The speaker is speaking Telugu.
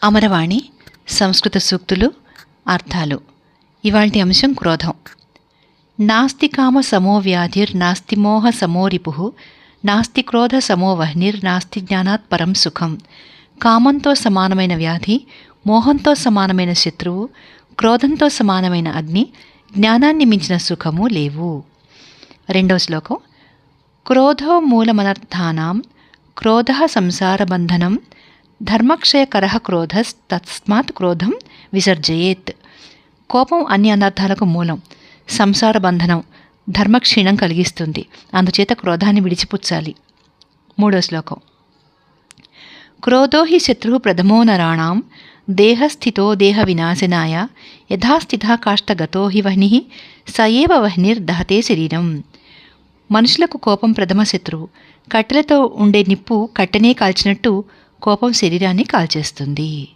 అమరవాణి సంస్కృత సూక్తులు అర్థాలు. ఇవాల్టి అంశం క్రోధం. నాస్తి కామ సమో వ్యాధిర్ నాస్తి మోహ సమో రిపుః నాస్తి క్రోధ సమో వహ్నిర్ నాస్తి జ్ఞానాత్ పరం సుఖం. కామంతో సమానమైన వ్యాధి, మోహంతో సమానమైన శత్రువు, క్రోధంతో సమానమైన అగ్ని, జ్ఞానాన్ని మించిన సుఖము లేవు. రెండవ శ్లోకం. క్రోధో మూలమనర్థానాం క్రోధః సంసారబంధనం ధర్మక్షయకరః క్రోధస్ తస్మాత్ క్రోధం విసర్జయేత్. కోపం అన్ని అనర్థాలకు మూలం, సంసార బంధనం, ధర్మక్షీణం కలిగిస్తుంది. అందుచేత క్రోధాన్ని విడిచిపుచ్చాలి. మూడో శ్లోకం. క్రోధో హి శత్రు ప్రథమో నరాణాం దేహస్థితో దేహ వినాశనాయ యథాస్థిత కాష్టగతో హి వహ్నిః సయేవ వహ్నిర్ దహతే శరీరం. మనుషులకు కోపం ప్రథమ శత్రువు. కట్టెలతో ఉండే నిప్పు కట్టెనే కాల్చినట్టు కోపం శరీరాన్ని కాల్చేస్తుంది.